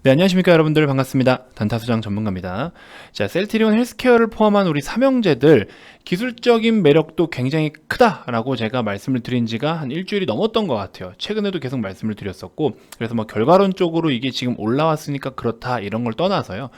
네, 안녕하십니까 여러분들, 반갑습니다. 단타수장 전문가입니다. 자, 셀트리온 헬스케어를 포함한 우리 삼형제들 기술적인 매력도 굉장히 크다라고 제가 말씀을 드린 지가 한 일주일이 넘었던 것 같아요. 최근에도 계속 말씀을 드렸었고, 그래서 뭐 결과론적으로 이게 지금 올라왔으니까 그렇다 이런 걸 떠나서요.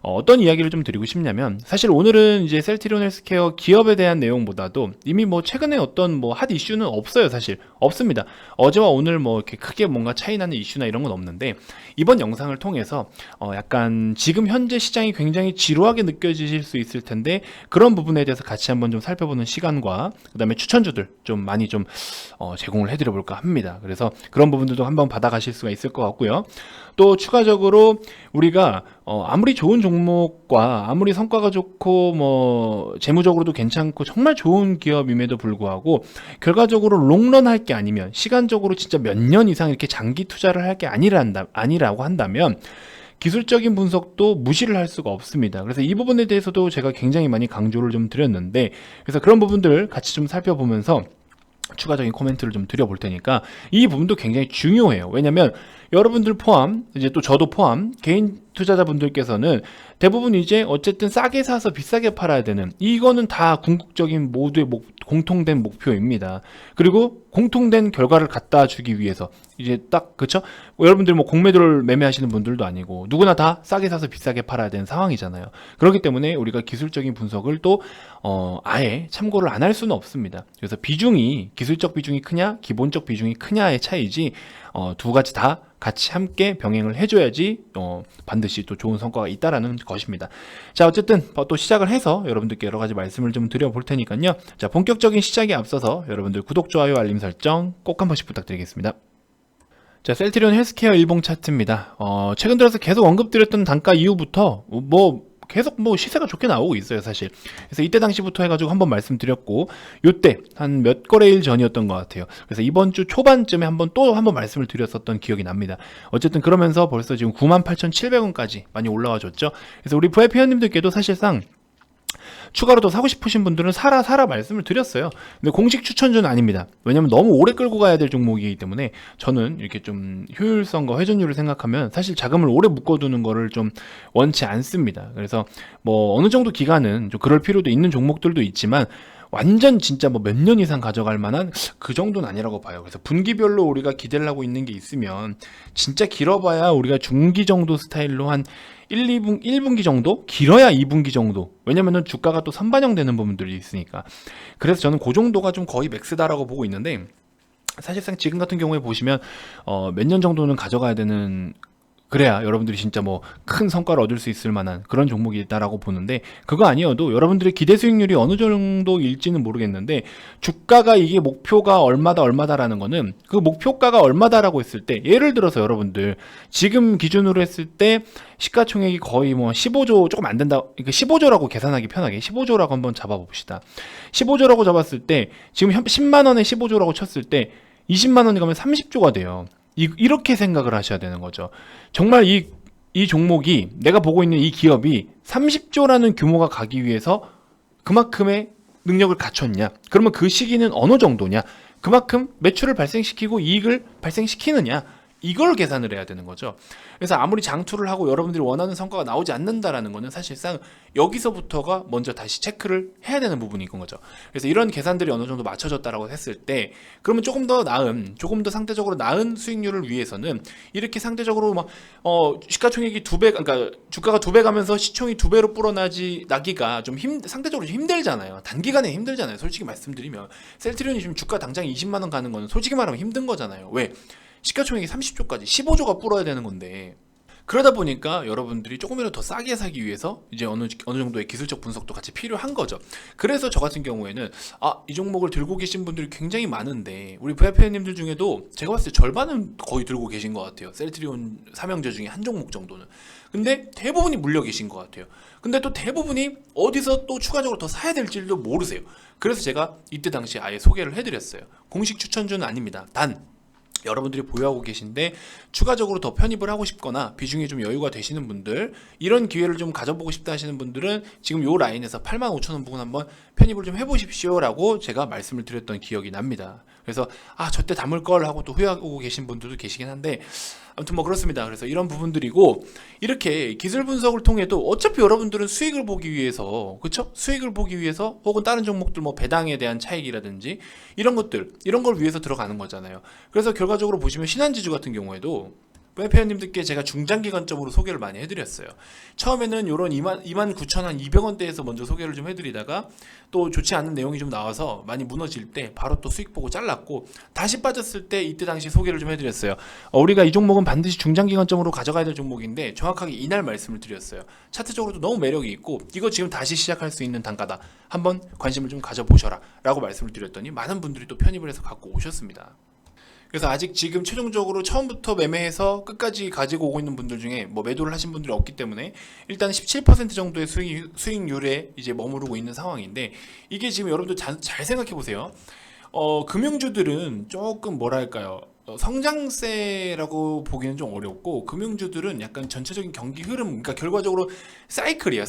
어떤 이야기를 좀 드리고 싶냐면, 사실 오늘은 이제 셀트리온 헬스케어 기업에 대한 내용보다도 이미 뭐 최근에 어떤 뭐 핫 이슈는 없어요. 사실 없습니다. 어제와 오늘 뭐 이렇게 크게 뭔가 차이 나는 이슈나 이런 건 없는데, 이번 영상을 통해서 약간 지금 현재 시장이 굉장히 지루하게 느껴지실 수 있을 텐데, 그런 부분에 대해서 같이 한번 좀 살펴보는 시간과 그 다음에 추천주들 좀 많이 좀 제공을 해드려 볼까 합니다. 그래서 그런 부분들도 한번 받아가실 수가 있을 것 같고요. 또 추가적으로 우리가 아무리 좋은 종목과 아무리 성과가 좋고 뭐 재무적으로도 괜찮고 정말 좋은 기업임에도 불구하고 결과적으로 롱런 할 게 아니면, 시간적으로 진짜 몇 년 이상 이렇게 장기 투자를 할 게 아니라고 한다면 기술적인 분석도 무시를 할 수가 없습니다. 그래서 이 부분에 대해서도 제가 굉장히 많이 강조를 좀 드렸는데, 그래서 그런 부분들 같이 좀 살펴보면서 추가적인 코멘트를 좀 드려볼 테니까, 이 부분도 굉장히 중요해요. 왜냐면 여러분들 포함, 이제 또 저도 포함, 개인 투자자분들께서는 대부분 이제 어쨌든 싸게 사서 비싸게 팔아야 되는, 이거는 다 궁극적인 모두의 공통된 목표입니다. 그리고 공통된 결과를 갖다 주기 위해서 이제 딱, 그쵸? 여러분들 뭐 공매도를 매매하시는 분들도 아니고 누구나 다 싸게 사서 비싸게 팔아야 되는 상황이잖아요. 그렇기 때문에 우리가 기술적인 분석을 또 아예 참고를 안 할 수는 없습니다. 그래서 비중이, 기술적 비중이 크냐 기본적 비중이 크냐의 차이지, 두 가지 다 같이 함께 병행을 해줘야지 반드시 또 좋은 성과가 있다라는 것입니다. 자, 어쨌든 또 시작을 해서 여러분들께 여러 가지 말씀을 좀 드려볼 테니까요. 자, 본격적인 시작에 앞서서 여러분들 구독, 좋아요, 알림 설정 꼭 한 번씩 부탁드리겠습니다. 자, 셀트리온 헬스케어 일봉 차트입니다. 최근 들어서 계속 언급드렸던 단가 이후부터 계속 시세가 좋게 나오고 있어요, 사실. 그래서 이때 당시부터 해가지고 한번 말씀드렸고, 요때 한 몇 거래일 전이었던 것 같아요. 그래서 이번 주 초반쯤에 또 한번 말씀을 드렸었던 기억이 납니다. 어쨌든 그러면서 벌써 지금 98,700원까지 많이 올라와 줬죠. 그래서 우리 VIP 회원님들께도 사실상 추가로 더 사고 싶으신 분들은 사라 말씀을 드렸어요. 근데 공식 추천주는 아닙니다. 왜냐면 너무 오래 끌고 가야 될 종목이기 때문에 저는 이렇게 좀 효율성과 회전율을 생각하면 사실 자금을 오래 묶어두는 거를 좀 원치 않습니다. 그래서 뭐 어느 정도 기간은 좀 그럴 필요도 있는 종목들도 있지만, 완전 진짜 뭐 몇 년 이상 가져갈 만한 그 정도는 아니라고 봐요. 그래서 분기별로 우리가 기대를 하고 있는 게 있으면 진짜 길어봐야 우리가 중기 정도 스타일로 한 1분기 정도? 길어야 2분기 정도. 왜냐면은 주가가 또 선반영되는 부분들이 있으니까. 그래서 저는 그 정도가 좀 거의 맥스다라고 보고 있는데, 사실상 지금 같은 경우에 보시면 몇 년 정도는 가져가야 되는, 그래야 여러분들이 진짜 뭐 큰 성과를 얻을 수 있을 만한 그런 종목이 있다라고 보는데, 그거 아니어도 여러분들의 기대 수익률이 어느 정도일지는 모르겠는데, 주가가 이게 목표가 얼마다라는 거는 그 목표가가 얼마다라고 했을 때, 예를 들어서 여러분들 지금 기준으로 했을 때 시가총액이 거의 뭐 15조 조금 안 된다, 그러니까 15조라고 계산하기 편하게 15조라고 한번 잡아봅시다. 15조라고 잡았을 때 지금 10만 원에 15조라고 쳤을 때 20만 원이 가면 30조가 돼요. 이렇게 생각을 하셔야 되는 거죠. 정말 이 종목이, 내가 보고 있는 이 기업이 30조라는 규모가 가기 위해서 그만큼의 능력을 갖췄냐? 그러면 그 시기는 어느 정도냐? 그만큼 매출을 발생시키고 이익을 발생시키느냐? 이걸 계산을 해야 되는 거죠. 그래서 아무리 장투를 하고 여러분들이 원하는 성과가 나오지 않는다라는 거는 사실상 여기서부터가 먼저 다시 체크를 해야 되는 부분인 거죠. 그래서 이런 계산들이 어느 정도 맞춰졌다라고 했을 때, 그러면 조금 더 상대적으로 나은 수익률을 위해서는 이렇게 상대적으로 막 시가총액이 2배, 그러니까 주가가 2배 가면서 시총이 2배로 나기가 좀 상대적으로 좀 힘들잖아요. 단기간에 힘들잖아요. 솔직히 말씀드리면 셀트리온이 지금 주가 당장 20만 원 가는 거는 솔직히 말하면 힘든 거잖아요. 왜? 시가총액이 30조까지 15조가 불어야 되는 건데, 그러다 보니까 여러분들이 조금이라도 더 싸게 사기 위해서 이제 어느 정도의 기술적 분석도 같이 필요한 거죠. 그래서 저 같은 경우에는 이 종목을 들고 계신 분들이 굉장히 많은데, 우리 VIP님들 중에도 제가 봤을 때 절반은 거의 들고 계신 것 같아요. 셀트리온 삼형제 중에 한 종목 정도는. 근데 대부분이 물려 계신 것 같아요. 근데 또 대부분이 어디서 또 추가적으로 더 사야 될지도 모르세요. 그래서 제가 이때 당시 아예 소개를 해드렸어요. 공식 추천주는 아닙니다. 단 여러분들이 보유하고 계신데 추가적으로 더 편입을 하고 싶거나 비중이 좀 여유가 되시는 분들, 이런 기회를 좀 가져보고 싶다 하시는 분들은 지금 요 라인에서 85,000원 부근 한번 편입을 좀 해보십시오 라고 제가 말씀을 드렸던 기억이 납니다. 그래서 저때 담을 걸 하고 또 후회하고 계신 분들도 계시긴 한데, 아무튼 뭐 그렇습니다. 그래서 이런 부분들이고, 이렇게 기술 분석을 통해도 어차피 여러분들은 수익을 보기 위해서, 그쵸? 수익을 보기 위해서 혹은 다른 종목들 뭐 배당에 대한 차익이라든지 이런 것들, 이런 걸 위해서 들어가는 거잖아요. 그래서 결과적으로 보시면 신한지주 같은 경우에도 회원님들께 제가 중장기관점으로 소개를 많이 해드렸어요. 처음에는 요런 29,200원대에서 먼저 소개를 좀 해드리다가 또 좋지 않은 내용이 좀 나와서 많이 무너질 때 바로 또 수익 보고 잘랐고, 다시 빠졌을 때 이때 당시 소개를 좀 해드렸어요. 우리가 이 종목은 반드시 중장기관점으로 가져가야 될 종목인데 정확하게 이날 말씀을 드렸어요. 차트적으로도 너무 매력이 있고 이거 지금 다시 시작할 수 있는 단가다, 한번 관심을 좀 가져보셔라 라고 말씀을 드렸더니 많은 분들이 또 편입을 해서 갖고 오셨습니다. 그래서 아직 지금 최종적으로 처음부터 매매해서 끝까지 가지고 오고 있는 분들 중에 뭐 매도를 하신 분들이 없기 때문에 일단 17% 정도의 수익률에 이제 머무르고 있는 상황인데, 이게 지금 여러분들 잘 생각해 보세요. 금융주들은 조금 뭐랄까요, 성장세라고 보기는 좀 어렵고, 금융주들은 약간 전체적인 경기 흐름, 그러니까 결과적으로 사이클이에요.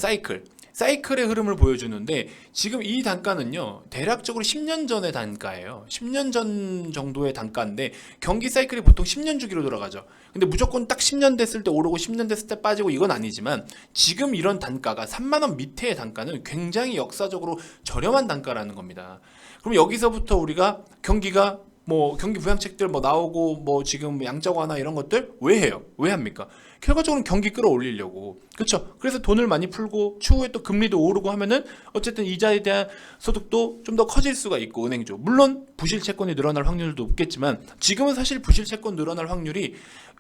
사이클의 흐름을 보여주는데, 지금 이 단가는요 대략적으로 10년 전의 단가예요. 10년 전 정도의 단가인데 경기 사이클이 보통 10년 주기로 돌아가죠. 근데 무조건 딱 10년 됐을 때 오르고 10년 됐을 때 빠지고 이건 아니지만, 지금 이런 단가가 3만원 밑에의 단가는 굉장히 역사적으로 저렴한 단가라는 겁니다. 그럼 여기서부터 우리가 경기가 뭐 경기 부양책들 뭐 나오고 뭐 지금 양적 완화 이런 것들 왜 해요? 왜 합니까? 결과적으로는 경기 끌어올리려고, 그렇죠? 그래서 돈을 많이 풀고 추후에 또 금리도 오르고 하면은 어쨌든 이자에 대한 소득도 좀 더 커질 수가 있고, 은행주 물론 부실 채권이 늘어날 확률도 높겠지만 지금은 사실 부실 채권 늘어날 확률이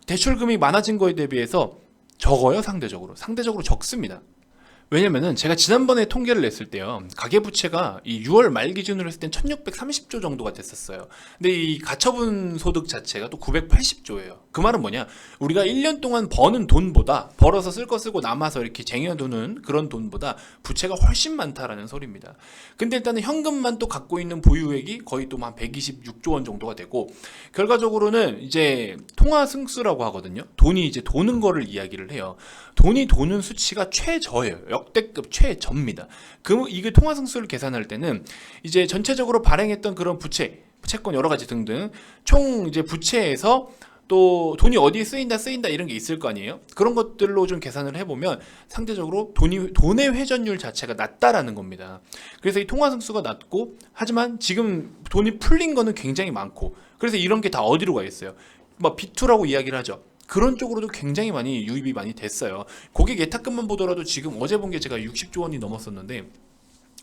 대출 금액이 많아진 거에 대비해서 적어요. 상대적으로 적습니다. 왜냐면은 제가 지난번에 통계를 냈을 때요, 가계부채가 이 6월 말 기준으로 했을 땐 1630조 정도가 됐었어요. 근데 이 가처분 소득 자체가 또 980조예요. 그 말은 뭐냐, 우리가 1년 동안 버는 돈보다, 벌어서 쓸 거 쓰고 남아서 이렇게 쟁여두는 그런 돈보다 부채가 훨씬 많다라는 소리입니다. 근데 일단은 현금만 또 갖고 있는 보유액이 거의 또 한 126조 원 정도가 되고, 결과적으로는 이제 통화 승수라고 하거든요. 돈이 이제 도는 거를 이야기를 해요. 돈이 도는 수치가 최저예요. 역대급 최저입니다. 이게 통화 승수를 계산할 때는 이제 전체적으로 발행했던 그런 부채, 채권 여러 가지 등등 총 이제 부채에서 또 돈이 어디에 쓰인다 이런 게 있을 거 아니에요. 그런 것들로 좀 계산을 해보면 상대적으로 돈의 회전율 자체가 낮다라는 겁니다. 그래서 이 통화 승수가 낮고, 하지만 지금 돈이 풀린 거는 굉장히 많고, 그래서 이런 게 다 어디로 가 있어요? 뭐 B2라고 이야기를 하죠. 그런 쪽으로도 굉장히 많이 유입이 많이 됐어요. 고객 예탁금만 보더라도 지금 어제 본 게 제가 60조 원이 넘었었는데,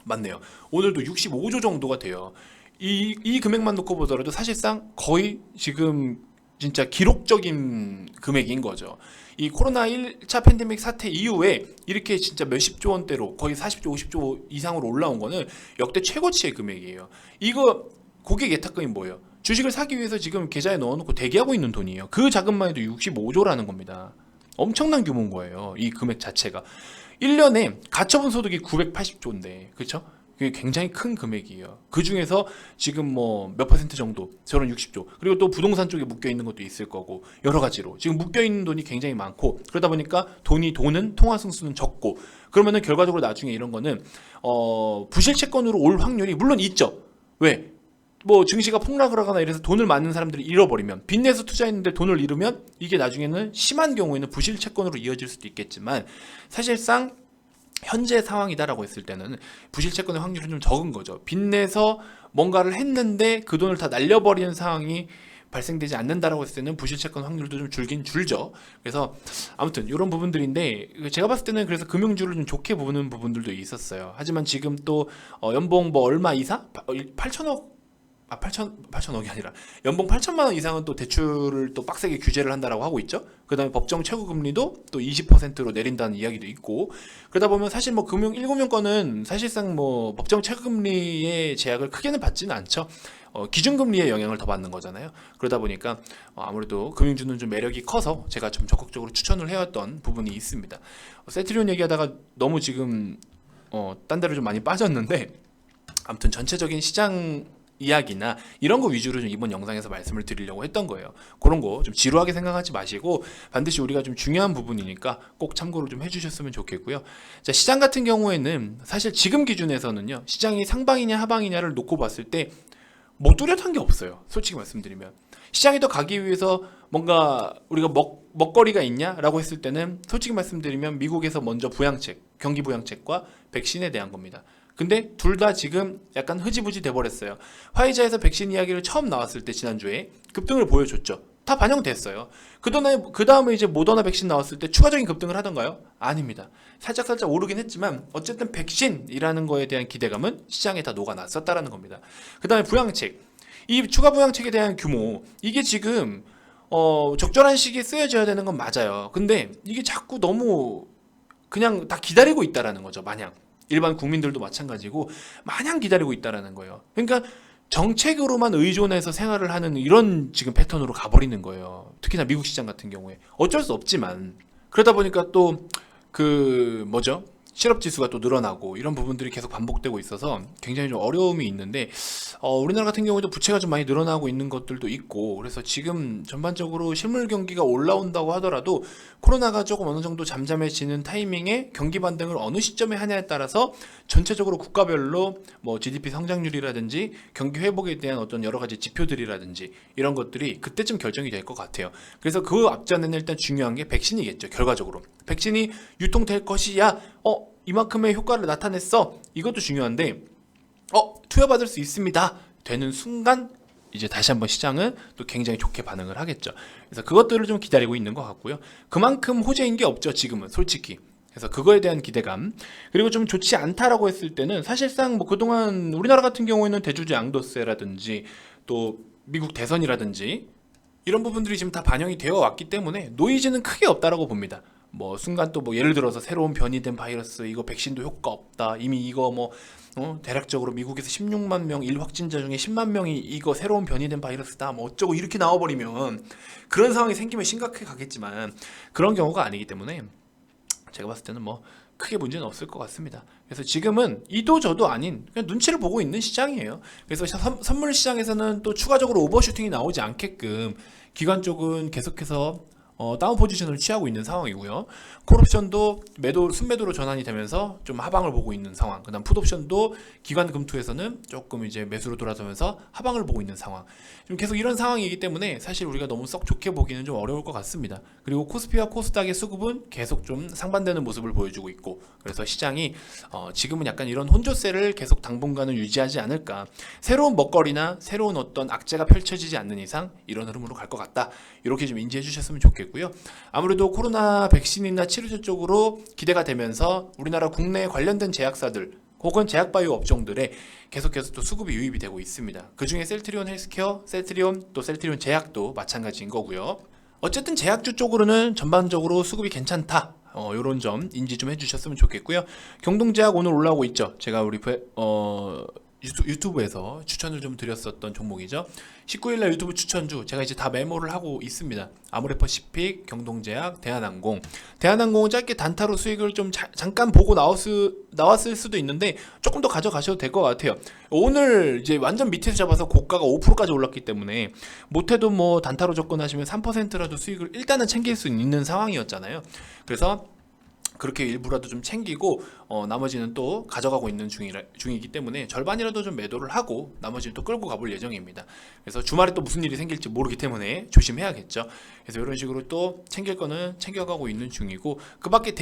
맞네요. 오늘도 65조 정도가 돼요. 이 금액만 놓고 보더라도 사실상 거의 지금 진짜 기록적인 금액인 거죠. 이 코로나 1차 팬데믹 사태 이후에 이렇게 진짜 몇십조 원대로 거의 40조, 50조 이상으로 올라온 거는 역대 최고치의 금액이에요. 이거 고객 예탁금이 뭐예요? 주식을 사기 위해서 지금 계좌에 넣어놓고 대기하고 있는 돈이에요. 그 자금만 해도 65조라는 겁니다. 엄청난 규모인 거예요. 이 금액 자체가. 1년에 가처분 소득이 980조인데, 그렇죠? 그게 굉장히 큰 금액이에요. 그 중에서 지금 뭐 몇 퍼센트 정도, 저런 60조. 그리고 또 부동산 쪽에 묶여 있는 것도 있을 거고, 여러 가지로 지금 묶여 있는 돈이 굉장히 많고, 그러다 보니까 도는 통화 승수는 적고, 그러면은 결과적으로 나중에 이런 거는 부실 채권으로 올 확률이 물론 있죠. 왜? 뭐 증시가 폭락을 하거나 이래서 돈을 많은 사람들이 잃어버리면, 빚내서 투자했는데 돈을 잃으면 이게 나중에는 심한 경우에는 부실 채권으로 이어질 수도 있겠지만, 사실상 현재 상황이다라고 했을 때는 부실 채권의 확률은 좀 적은 거죠. 빚내서 뭔가를 했는데 그 돈을 다 날려버리는 상황이 발생되지 않는다라고 했을 때는 부실 채권 확률도 좀 줄긴 줄죠. 그래서 아무튼 이런 부분들인데, 제가 봤을 때는 그래서 금융주를 좀 좋게 보는 부분들도 있었어요. 하지만 지금 또 연봉 뭐 얼마 이상? 8천억이 아니라 연봉 8천만 원 이상은 또 대출을 또 빡세게 규제를 한다라고 하고 있죠. 그 다음에 법정 최고 금리도 또 20%로 내린다는 이야기도 있고, 그러다 보면 사실 뭐 금융 1금융권은 사실상 뭐 법정 최고 금리의 제약을 크게는 받지는 않죠. 기준금리의 영향을 더 받는 거잖아요. 그러다 보니까 아무래도 금융주는 좀 매력이 커서 제가 좀 적극적으로 추천을 해왔던 부분이 있습니다. 셀트리온 얘기하다가 너무 지금 딴 데로 좀 많이 빠졌는데, 아무튼 전체적인 시장 이야기나 이런 거 위주로 좀 이번 영상에서 말씀을 드리려고 했던 거예요. 그런 거 좀 지루하게 생각하지 마시고 반드시 우리가 좀 중요한 부분이니까 꼭 참고를 좀 해주셨으면 좋겠고요. 자, 시장 같은 경우에는 사실 지금 기준에서는요, 시장이 상방이냐 하방이냐를 놓고 봤을 때 뭐 뚜렷한 게 없어요. 솔직히 말씀드리면 시장에 더 가기 위해서 뭔가 우리가 먹거리가 있냐라고 했을 때는 솔직히 말씀드리면 미국에서 먼저 부양책, 경기 부양책과 백신에 대한 겁니다. 근데 둘 다 지금 약간 흐지부지 돼버렸어요. 화이자에서 백신 이야기를 처음 나왔을 때 지난주에 급등을 보여줬죠. 다 반영됐어요. 그 다음에 이제 모더나 백신 나왔을 때 추가적인 급등을 하던가요? 아닙니다. 살짝 오르긴 했지만 어쨌든 백신이라는 거에 대한 기대감은 시장에 다 녹아났었다라는 겁니다. 그 다음에 부양책, 이 추가 부양책에 대한 규모, 이게 지금 적절한 시기에 쓰여져야 되는 건 맞아요. 근데 이게 자꾸 너무 그냥 다 기다리고 있다라는 거죠. 마냥 일반 국민들도 마찬가지고 마냥 기다리고 있다라는 거예요. 그러니까 정책으로만 의존해서 생활을 하는 이런 지금 패턴으로 가버리는 거예요. 특히나 미국 시장 같은 경우에 어쩔 수 없지만 그러다 보니까 또 실업 지수가 또 늘어나고 이런 부분들이 계속 반복되고 있어서 굉장히 좀 어려움이 있는데 우리나라 같은 경우에도 부채가 좀 많이 늘어나고 있는 것들도 있고 그래서 지금 전반적으로 실물 경기가 올라온다고 하더라도 코로나가 조금 어느 정도 잠잠해지는 타이밍에 경기 반등을 어느 시점에 하냐에 따라서 전체적으로 국가별로 뭐 GDP 성장률이라든지 경기 회복에 대한 어떤 여러 가지 지표들이라든지 이런 것들이 그때쯤 결정이 될 것 같아요. 그래서 그 앞전에는 일단 중요한 게 백신이겠죠. 결과적으로 백신이 유통될 것이야 이만큼의 효과를 나타냈어. 이것도 중요한데 투여받을 수 있습니다 되는 순간 이제 다시 한번 시장은 또 굉장히 좋게 반응을 하겠죠. 그래서 그것들을 좀 기다리고 있는 것 같고요. 그만큼 호재인 게 없죠 지금은 솔직히. 그래서 그거에 대한 기대감, 그리고 좀 좋지 않다라고 했을 때는 사실상 뭐 그동안 우리나라 같은 경우에는 대주주 양도세라든지 또 미국 대선이라든지 이런 부분들이 지금 다 반영이 되어 왔기 때문에 노이즈는 크게 없다라고 봅니다. 뭐 순간 또 뭐 예를 들어서 새로운 변이된 바이러스 이거 백신도 효과 없다, 이미 이거 뭐 대략적으로 미국에서 16만 명 일확진자 중에 10만 명이 이거 새로운 변이된 바이러스다 뭐 어쩌고 이렇게 나와버리면 그런 상황이 생기면 심각해 가겠지만 그런 경우가 아니기 때문에 제가 봤을 때는 뭐 크게 문제는 없을 것 같습니다. 그래서 지금은 이도 저도 아닌 그냥 눈치를 보고 있는 시장이에요. 그래서 선물 시장에서는 또 추가적으로 오버슈팅이 나오지 않게끔 기관 쪽은 계속해서 다운 포지션을 취하고 있는 상황이고요. 콜옵션도 순매도로 전환이 되면서 좀 하방을 보고 있는 상황. 그다음 풋옵션도 기관 금투에서는 조금 이제 매수로 돌아서면서 하방을 보고 있는 상황. 좀 계속 이런 상황이기 때문에 사실 우리가 너무 썩 좋게 보기는 좀 어려울 것 같습니다. 그리고 코스피와 코스닥의 수급은 계속 좀 상반되는 모습을 보여주고 있고, 그래서 시장이 지금은 약간 이런 혼조세를 계속 당분간은 유지하지 않을까. 새로운 먹거리나 새로운 어떤 악재가 펼쳐지지 않는 이상 이런 흐름으로 갈 것 같다. 이렇게 좀 인지해 주셨으면 좋겠고요. 아무래도 코로나 백신이나 치료제 쪽으로 기대가 되면서 우리나라 국내 관련된 제약사들 혹은 제약바이오 업종들에 계속해서 또 수급이 유입이 되고 있습니다. 그 중에 셀트리온 헬스케어, 셀트리온 제약도 마찬가지인 거고요. 어쨌든 제약주 쪽으로는 전반적으로 수급이 괜찮다. 요런 점 인지 좀 해주셨으면 좋겠고요. 경동제약 오늘 올라오고 있죠. 제가 우리 유튜브에서 추천을 좀 드렸었던 종목이죠. 19일날 유튜브 추천주 제가 이제 다 메모를 하고 있습니다. 아모레퍼시픽, 경동제약, 대한항공은 짧게 단타로 수익을 좀 잠깐 보고 나왔을 수도 있는데 조금 더 가져가셔도 될 것 같아요. 오늘 이제 완전 밑에서 잡아서 고가가 5%까지 올랐기 때문에 못해도 뭐 단타로 접근하시면 3%라도 수익을 일단은 챙길 수 있는 상황이었잖아요. 그래서 그렇게 일부라도 좀 챙기고 나머지는 또 가져가고 있는 중이기 때문에 절반이라도 좀 매도를 하고 나머지는 또 끌고 가볼 예정입니다. 그래서 주말에 또 무슨 일이 생길지 모르기 때문에 조심해야겠죠. 그래서 이런 식으로 또 챙길 거는 챙겨가고 있는 중이고, 그 밖에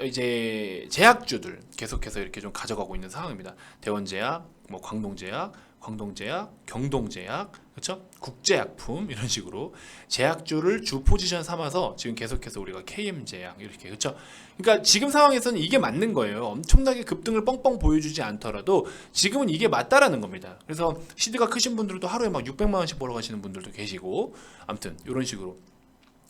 이제 제약주들 계속해서 이렇게 좀 가져가고 있는 상황입니다. 대원제약, 뭐 광동제약, 경동제약, 그렇죠? 국제약품 이런 식으로 제약주를 주 포지션 삼아서 지금 계속해서 우리가 KM제약 이렇게, 그렇죠? 그러니까 지금 상황에서는 이게 맞는 거예요. 엄청나게 급등을 뻥뻥 보여주지 않더라도 지금은 이게 맞다라는 겁니다. 그래서 시드가 크신 분들도 하루에 막 600만 원씩 벌어가시는 분들도 계시고, 아무튼 이런 식으로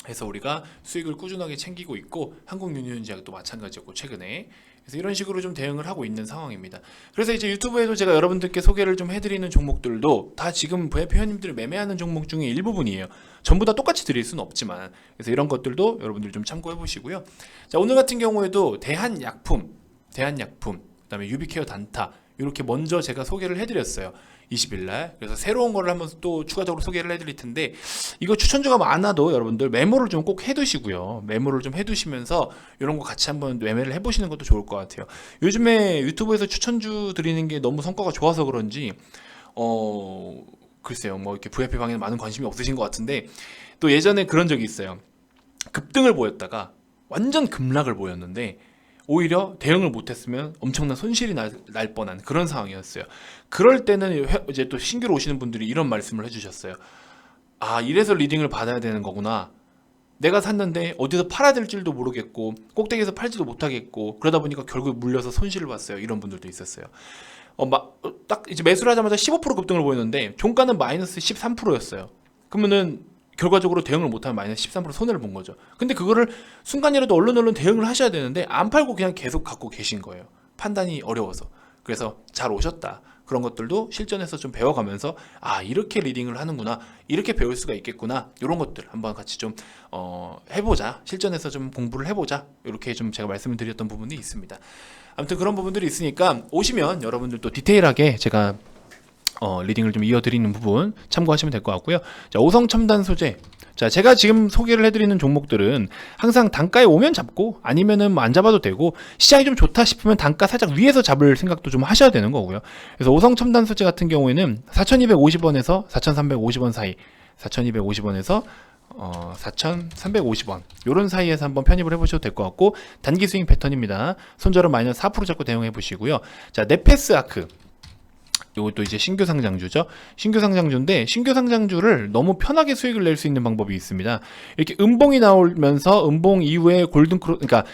해서 우리가 수익을 꾸준하게 챙기고 있고, 한국유니온제약도 마찬가지였고 최근에. 그래서 이런 식으로 좀 대응을 하고 있는 상황입니다. 그래서 이제 유튜브에도 제가 여러분들께 소개를 좀 해드리는 종목들도 다 지금 회원님들이 매매하는 종목 중에 일부분이에요. 전부 다 똑같이 드릴 수는 없지만, 그래서 이런 것들도 여러분들 좀 참고해 보시고요. 자, 오늘 같은 경우에도 대한약품, 그다음에 유비케어 단타 이렇게 먼저 제가 소개를 해드렸어요. 20일날. 그래서 새로운 거를 한번 또 추가적으로 소개를 해드릴 텐데, 이거 추천주가 많아도 여러분들 메모를 좀 꼭 해두시고요. 메모를 좀 해두시면서 이런 거 같이 한번 매매를 해보시는 것도 좋을 것 같아요. 요즘에 유튜브에서 추천주 드리는 게 너무 성과가 좋아서 그런지 글쎄요, 뭐 이렇게 VIP 방에는 많은 관심이 없으신 것 같은데, 또 예전에 그런 적이 있어요. 급등을 보였다가 완전 급락을 보였는데 오히려 대응을 못했으면 엄청난 손실이 날 뻔한 그런 상황이었어요. 그럴 때는 이제 또 신규로 오시는 분들이 이런 말씀을 해주셨어요. 아, 이래서 리딩을 받아야 되는 거구나. 내가 샀는데 어디서 팔아야 될 줄도 모르겠고 꼭대기에서 팔지도 못하겠고 그러다 보니까 결국 물려서 손실을 봤어요. 이런 분들도 있었어요. 딱 이제 매수를 하자마자 15% 급등을 보였는데 종가는 마이너스 13%였어요. 그러면은 결과적으로 대응을 못하면 마이너스 13% 손해를 본 거죠. 근데 그거를 순간이라도 얼른 대응을 하셔야 되는데 안 팔고 그냥 계속 갖고 계신 거예요. 판단이 어려워서. 그래서 잘 오셨다. 그런 것들도 실전에서 좀 배워가면서 아, 이렇게 리딩을 하는구나, 이렇게 배울 수가 있겠구나, 이런 것들 한번 같이 좀 해보자, 실전에서 좀 공부를 해보자, 이렇게 좀 제가 말씀을 드렸던 부분이 있습니다. 아무튼 그런 부분들이 있으니까 오시면 여러분들도 디테일하게 제가 리딩을 좀 이어드리는 부분 참고하시면 될 것 같고요. 자, 오성첨단 소재. 자, 제가 지금 소개를 해드리는 종목들은 항상 단가에 오면 잡고 아니면은 뭐 안 잡아도 되고, 시장이 좀 좋다 싶으면 단가 살짝 위에서 잡을 생각도 좀 하셔야 되는 거고요. 그래서 오성첨단 소재 같은 경우에는 4,250원에서 4,350원 사이, 4,250원에서 4,350원 요런 사이에서 한번 편입을 해보셔도 될 것 같고, 단기 스윙 패턴입니다. 손절은 마이너스 4% 잡고 대응해 보시고요. 자, 네페스 아크. 요것도 이제 신규 상장주죠. 신규 상장주인데 신규 상장주를 너무 편하게 수익을 낼 수 있는 방법이 있습니다. 이렇게 음봉이 나오면서 음봉 이후에 골든크로스, 그러니까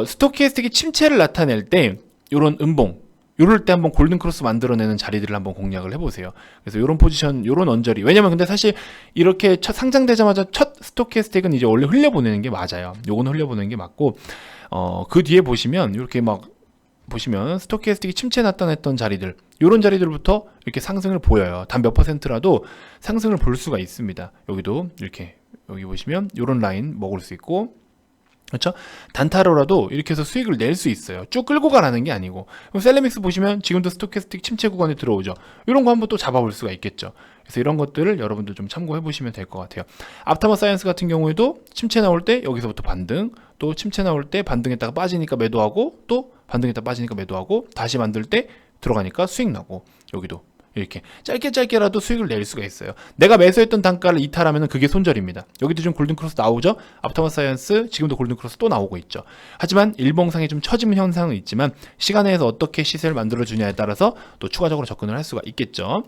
스토캐스틱이 침체를 나타낼 때 요런 음봉, 요럴 때 한번 골든크로스 만들어내는 자리들을 한번 공략을 해보세요. 그래서 요런 포지션, 요런 언저리. 왜냐면 근데 사실 이렇게 첫 상장되자마자 첫 스토캐스틱은 이제 원래 흘려보내는 게 맞아요. 요거는 흘려보내는 게 맞고, 그 뒤에 보시면 이렇게 막 보시면 스토캐스틱이 침체 나타냈던 자리들, 이런 자리들부터 이렇게 상승을 보여요. 단 몇 퍼센트라도 상승을 볼 수가 있습니다. 여기도 이렇게 여기 보시면 이런 라인 먹을 수 있고, 그렇죠? 단타로라도 이렇게 해서 수익을 낼 수 있어요. 쭉 끌고 가라는 게 아니고. 그럼 셀레믹스 보시면 지금도 스토캐스틱 침체 구간에 들어오죠. 이런 거 한번 또 잡아볼 수가 있겠죠. 그래서 이런 것들을 여러분들 좀 참고해 보시면 될 것 같아요. 앞타마 사이언스 같은 경우에도 침체 나올 때 여기서부터 반등, 또 침체 나올 때 반등했다가 빠지니까 매도하고, 또 반등했다 빠지니까 매도하고, 다시 만들 때 들어가니까 수익 나고, 여기도 이렇게 짧게라도 수익을 낼 수가 있어요. 내가 매수했던 단가를 이탈하면 그게 손절입니다. 여기도 좀 골든크로스 나오죠. 앞타마 사이언스 지금도 골든크로스 또 나오고 있죠. 하지만 일봉상에 좀 처짐 현상은 있지만 시간에 의해서 어떻게 시세를 만들어주냐에 따라서 또 추가적으로 접근을 할 수가 있겠죠.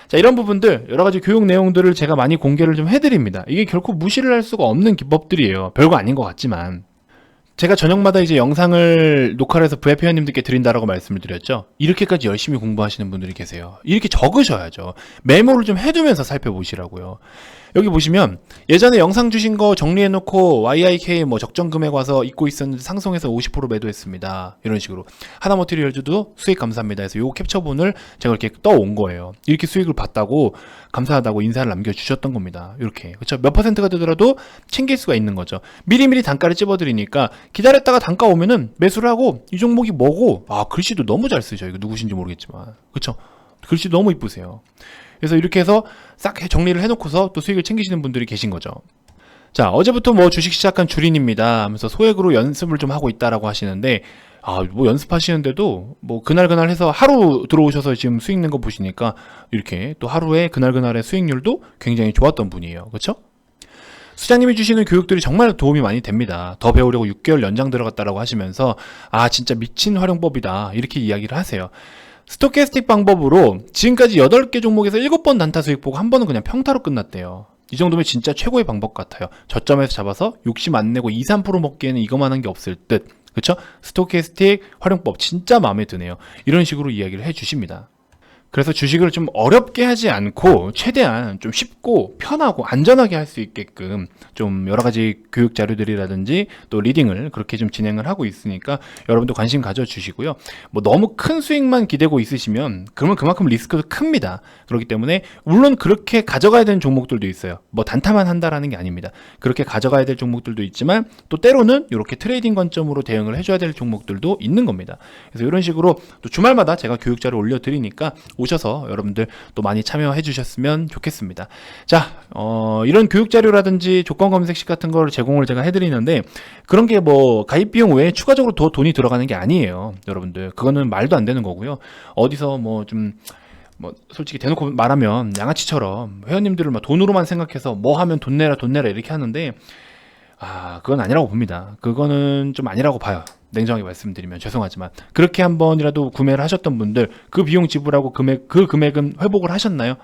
자, 이런 부분들 여러가지 교육 내용들을 제가 많이 공개를 좀 해드립니다. 이게 결코 무시를 할 수가 없는 기법들이에요. 별거 아닌 것 같지만 제가 저녁마다 이제 영상을 녹화를 해서 VIP 회원님들께 드린다라고 말씀을 드렸죠. 이렇게까지 열심히 공부하시는 분들이 계세요. 이렇게 적으셔야죠. 메모를 좀 해두면서 살펴보시라고요. 여기 보시면 예전에 영상 주신 거 정리해놓고 YIK 뭐 적정 금액 와서 잊고 있었는데 상승해서 50% 매도했습니다. 이런 식으로 하나머티리얼즈도 수익 감사합니다 해서 요 캡처본을 제가 이렇게 떠온 거예요. 이렇게 수익을 봤다고 감사하다고 인사를 남겨주셨던 겁니다. 이렇게, 그렇죠? 몇 퍼센트가 되더라도 챙길 수가 있는 거죠. 미리미리 단가를 찝어드리니까 기다렸다가 단가 오면은 매수를 하고, 이 종목이 뭐고, 아, 글씨도 너무 잘 쓰죠. 이거 누구신지 모르겠지만, 그렇죠? 글씨 너무 이쁘세요. 그래서 이렇게 해서 싹 정리를 해놓고서 또 수익을 챙기시는 분들이 계신 거죠. 자, 어제부터 뭐 주식 시작한 주린입니다 하면서 소액으로 연습을 좀 하고 있다라고 하시는데, 아, 뭐 연습하시는데도 뭐 그날 해서 하루 들어오셔서 지금 수익 낸 거 보시니까 이렇게 또 하루에 그날의 수익률도 굉장히 좋았던 분이에요. 그렇죠? 수장님이 주시는 교육들이 정말 도움이 많이 됩니다. 더 배우려고 6개월 연장 들어갔다라고 하시면서 아, 진짜 미친 활용법이다, 이렇게 이야기를 하세요. 스토캐스틱 방법으로 지금까지 8개 종목에서 7번 단타 수익 보고 한 번은 그냥 평타로 끝났대요. 이 정도면 진짜 최고의 방법 같아요. 저점에서 잡아서 욕심 안 내고 2, 3% 먹기에는 이거만한 게 없을 듯. 그쵸? 스토캐스틱 활용법 진짜 마음에 드네요. 이런 식으로 이야기를 해주십니다. 그래서 주식을 좀 어렵게 하지 않고 최대한 좀 쉽고 편하고 안전하게 할 수 있게끔 좀 여러 가지 교육 자료들이라든지 또 리딩을 그렇게 좀 진행을 하고 있으니까 여러분도 관심 가져주시고요. 뭐 너무 큰 수익만 기대고 있으시면 그러면 그만큼 리스크도 큽니다. 그렇기 때문에 물론 그렇게 가져가야 되는 종목들도 있어요. 뭐 단타만 한다라는 게 아닙니다. 그렇게 가져가야 될 종목들도 있지만 또 때로는 이렇게 트레이딩 관점으로 대응을 해줘야 될 종목들도 있는 겁니다. 그래서 이런 식으로 또 주말마다 제가 교육 자료 올려드리니까 오셔서 여러분들 또 많이 참여해 주셨으면 좋겠습니다. 자, 이런 교육 자료라든지 조건 검색식 같은 걸 제공을 제가 해드리는데 그런 게 뭐 가입 비용 외에 추가적으로 더 돈이 들어가는 게 아니에요. 여러분들 그거는 말도 안 되는 거고요. 어디서 뭐 좀 뭐 솔직히 대놓고 말하면 양아치처럼 회원님들을 막 돈으로만 생각해서 뭐 하면 돈 내라 돈 내라 이렇게 하는데 그건 아니라고 봅니다. 그거는 좀 아니라고 봐요. 냉정하게 말씀드리면 죄송하지만 그렇게 한 번이라도 구매를 하셨던 분들 그 비용 지불하고 그 금액은 회복을 하셨나요?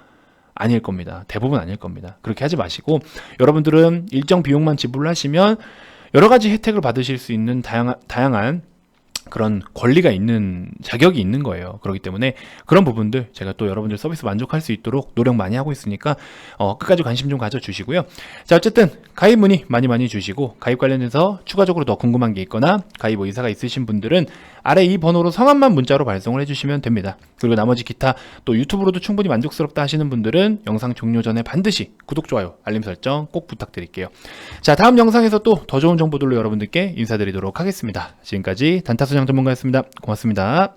아닐 겁니다. 대부분 아닐 겁니다. 그렇게 하지 마시고 여러분들은 일정 비용만 지불을 하시면 여러 가지 혜택을 받으실 수 있는 다양한 그런 권리가 있는 자격이 있는 거예요. 그렇기 때문에 그런 부분들 제가 또 여러분들 서비스 만족할 수 있도록 노력 많이 하고 있으니까 끝까지 관심 좀 가져주시고요. 자, 어쨌든 가입 문의 많이 주시고 가입 관련해서 추가적으로 더 궁금한 게 있거나 가입 의사가 있으신 분들은 아래 이 번호로 성함만 문자로 발송을 해주시면 됩니다. 그리고 나머지 기타 또 유튜브로도 충분히 만족스럽다 하시는 분들은 영상 종료 전에 반드시 구독, 좋아요, 알림 설정 꼭 부탁드릴게요. 자, 다음 영상에서 또 더 좋은 정보들로 여러분들께 인사드리도록 하겠습니다. 지금까지 단타수장 전문가였습니다. 고맙습니다.